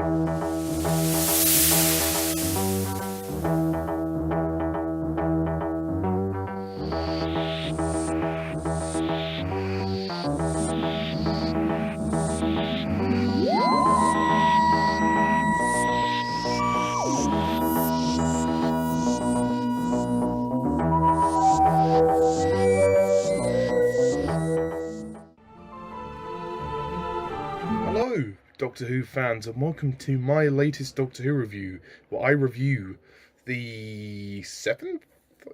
Hello, Doctor Who fans, and welcome to my latest Doctor Who review, where I review the seventh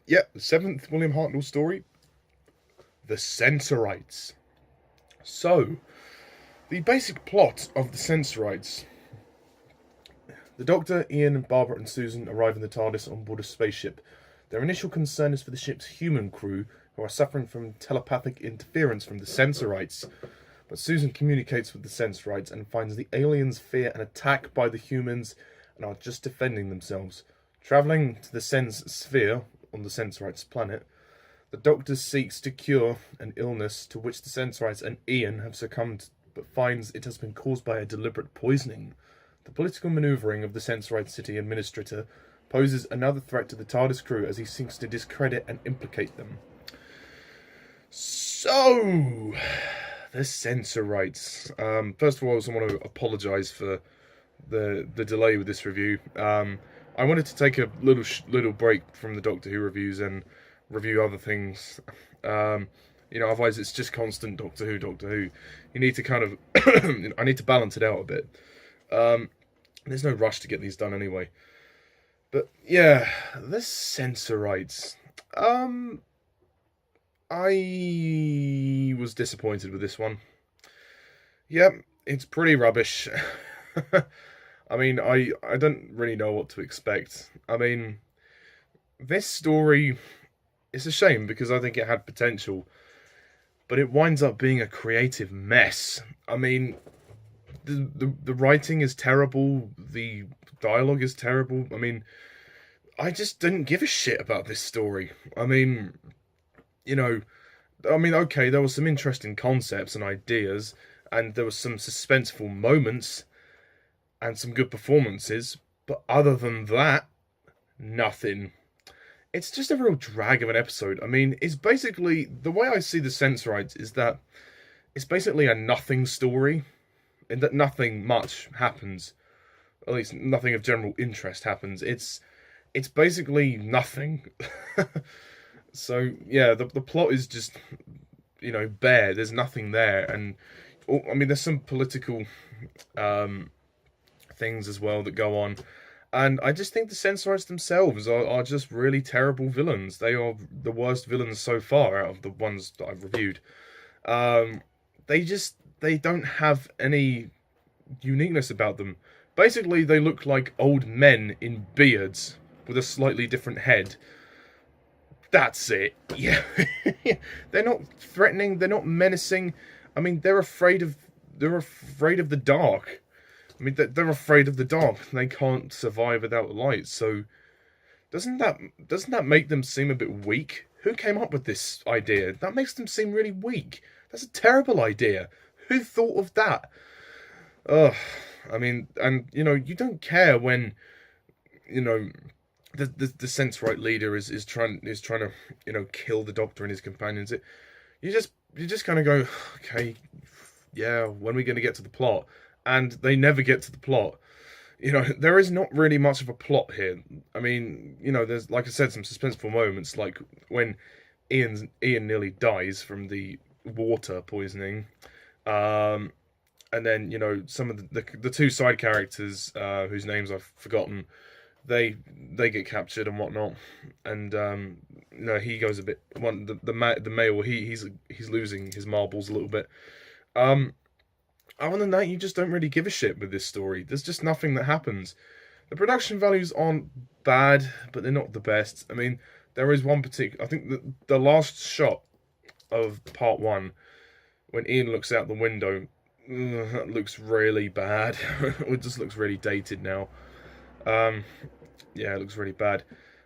William Hartnell story, The Sensorites. So, the basic plot of The Sensorites. The Doctor, Ian, Barbara and Susan arrive in the TARDIS on board a spaceship. Their initial concern is for the ship's human crew, who are suffering from telepathic interference from the Sensorites. But Susan communicates with the Sensorites and finds the aliens fear an attack by the humans and are just defending themselves. Travelling to the Sense Sphere, on the Sensorites planet, the Doctor seeks to cure an illness to which the Sensorites and Ian have succumbed, but finds it has been caused by a deliberate poisoning. The political manoeuvring of the Sensorite city administrator poses another threat to the TARDIS crew as he seeks to discredit and implicate them. So, the Sensorites. First of all, I also want to apologise for the delay with this review. I wanted to take a little break from the Doctor Who reviews and review other things. Otherwise it's just constant Doctor Who, Doctor Who. You need to kind of, I need to balance it out a bit. There's no rush to get these done anyway. But yeah, the Sensorites. I was disappointed with this one. Yep, it's pretty rubbish. I mean, I don't really know what to expect. I mean, this story, it's a shame because I think it had potential, but it winds up being a creative mess. I mean, the writing is terrible, the dialogue is terrible. I mean, I just didn't give a shit about this story. I mean, okay, there were some interesting concepts and ideas, and there were some suspenseful moments, and some good performances, but other than that, nothing. It's just a real drag of an episode. I mean, it's basically, the way I see the Sensorites is that it's basically a nothing story, in that nothing much happens, at least nothing of general interest happens. It's basically nothing. So, yeah, the plot is just, bare. There's nothing there. And, I mean, there's some political things as well that go on. And I just think the Sensorites themselves are just really terrible villains. They are the worst villains so far out of the ones that I've reviewed. They don't have any uniqueness about them. Basically, they look like old men in beards with a slightly different head. That's it. Yeah. They're not threatening. They're not menacing. I mean, they're afraid of the dark. I mean, they're afraid of the dark. They can't survive without light. So, doesn't that make them seem a bit weak? Who came up with this idea? That makes them seem really weak. That's a terrible idea. Who thought of that? Ugh. I mean, and you don't care when, the Sensorite leader is trying to kill the Doctor and his companions. You just kind of go, okay, yeah, when are we going to get to the plot? And they never get to the plot. There is not really much of a plot here. I mean, there's, like I said, some suspenseful moments, like when Ian nearly dies from the water poisoning, and then some of the two side characters whose names I've forgotten, they get captured and whatnot, and he goes a bit, the male, he's losing his marbles a little bit. Other than that, you just don't really give a shit with this story. There's just nothing that happens. The production values aren't bad, but they're not the best. I mean, there is one particular, I think the last shot of part one, when Ian looks out the window, that looks really bad. It just looks really dated now. Yeah, it looks really bad.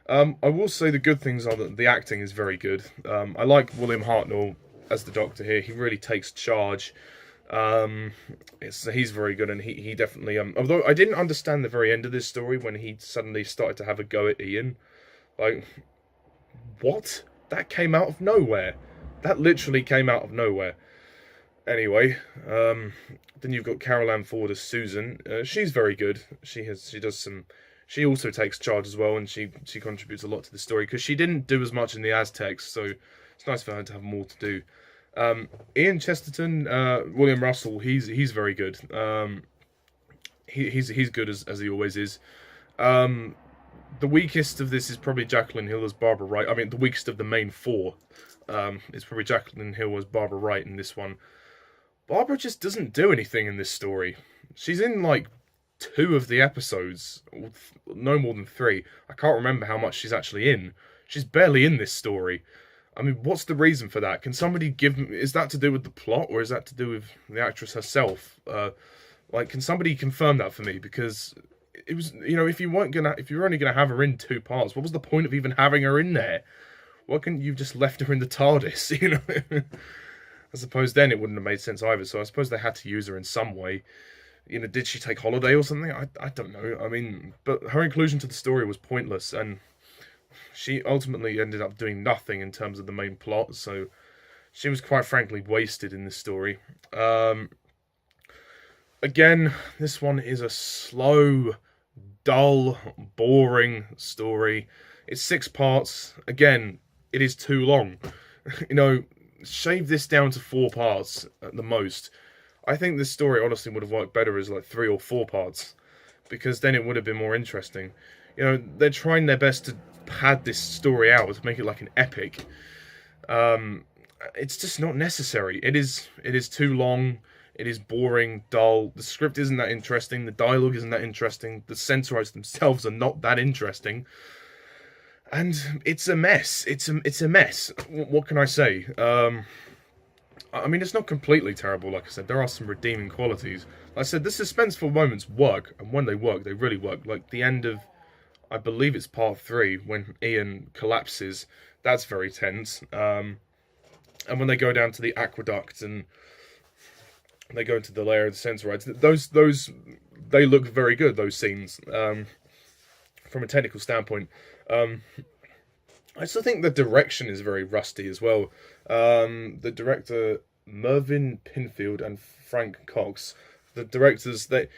I will say the good things are that the acting is very good. I like William Hartnell as the Doctor here. He really takes charge. Um, he's very good, and he definitely Although I didn't understand the very end of this story when he suddenly started to have a go at Ian, like what? That came out of nowhere. That literally came out of nowhere. Anyway, then you've got Carole Ford as Susan. She's very good. She does some. She also takes charge as well, and she contributes a lot to the story because she didn't do as much in the Aztecs, so it's nice for her to have more to do. Ian Chesterton, William Russell, he's very good. He's good as he always is. The weakest of this is probably Jacqueline Hill as Barbara Wright. I mean, the weakest of the main four is probably Jacqueline Hill as Barbara Wright in this one. Barbara just doesn't do anything in this story. She's in like 2 of the episodes, no more than 3. I can't remember how much she's actually in. She's barely in this story. I mean, what's the reason for that? Can somebody give me... Is that to do with the plot, or is that to do with the actress herself? Can somebody confirm that for me? Because it was, if you were only gonna have her in 2 parts, what was the point of even having her in there? Why couldn't you just left her in the TARDIS? I suppose then it wouldn't have made sense either. So I suppose they had to use her in some way. Did she take holiday or something? I don't know. I mean, but her inclusion to the story was pointless, and she ultimately ended up doing nothing in terms of the main plot, so she was quite frankly wasted in this story. Again, this one is a slow, dull, boring story. It's 6 parts. Again, it is too long. Shave this down to 4 parts at the most. I think this story honestly would have worked better as like 3 or 4 parts, because then it would have been more interesting. They're trying their best to pad this story out to make it like an epic. It's just not necessary. It is too long. It is boring, dull. The script isn't that interesting. The dialogue isn't that interesting. The Sensorites themselves are not that interesting. And it's a mess. It's a mess. What can I say? I mean, it's not completely terrible, like I said. There are some redeeming qualities. Like I said, the suspenseful moments work, and when they work, they really work. Like the end of, I believe it's part 3, when Ian collapses. That's very tense. And when they go down to the aqueduct and they go into the lair of the Sensorites, those they look very good, those scenes, from a technical standpoint. I still think the direction is very rusty as well. The director, Mervyn Pinfield and Frank Cox, the directors, they're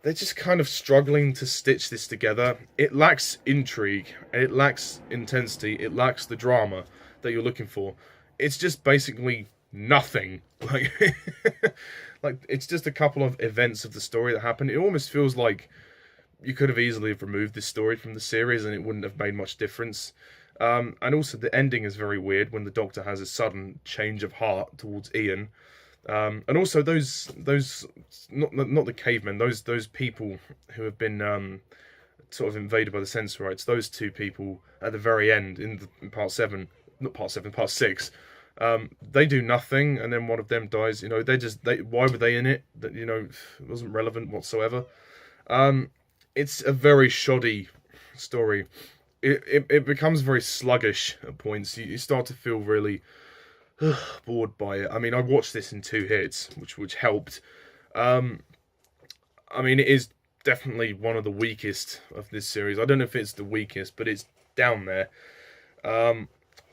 just kind of struggling to stitch this together. It lacks intrigue, it lacks intensity, it lacks the drama that you're looking for. It's just basically nothing. Like it's just a couple of events of the story that happen. It almost feels like you could have easily removed this story from the series and it wouldn't have made much difference. And also the ending is very weird when the Doctor has a sudden change of heart towards Ian. And also those not the cavemen, those people who have been sort of invaded by the Sensorites. Those 2 people at the very end in part 6. They do nothing, and then one of them dies. Why were they in it? That it wasn't relevant whatsoever. It's a very shoddy story. It becomes very sluggish at points. You start to feel really bored by it. I mean, I watched this in 2 hits, which helped. I mean, it is definitely one of the weakest of this series. I don't know if it's the weakest, but it's down there.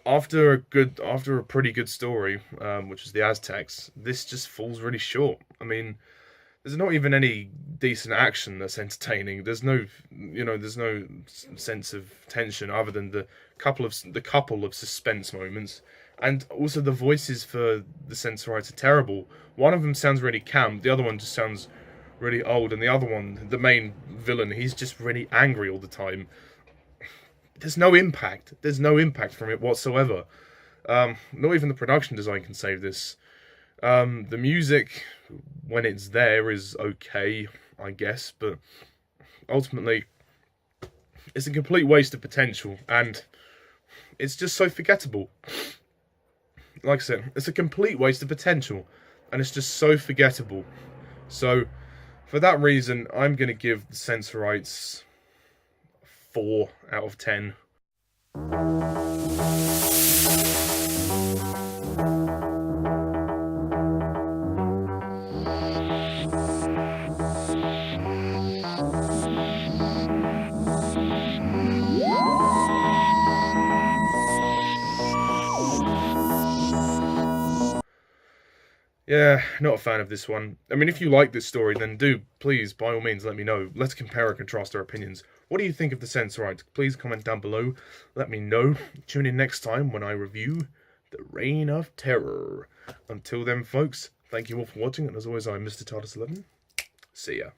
After a pretty good story, which is the Aztecs, this just falls really short. I mean, there's not even any decent action that's entertaining. There's no sense of tension other than the couple of suspense moments, and also the voices for the Sensorites are terrible. One of them sounds really camp, the other one just sounds really old, and the other one, the main villain, he's just really angry all the time. There's no impact. There's no impact from it whatsoever. Not even the production design can save this. The music, when it's there, is okay, I guess, but ultimately, it's a complete waste of potential, and it's just so forgettable. Like I said, it's a complete waste of potential, and it's just so forgettable. So, for that reason, I'm going to give the Sensorites 4 out of 10. Yeah, not a fan of this one. I mean, if you like this story, then do, please, by all means, let me know. Let's compare and contrast our opinions. What do you think of the Sensorites? Please comment down below. Let me know. Tune in next time when I review The Reign of Terror. Until then, folks, thank you all for watching, and as always, I'm Mr. TARDIS11. See ya.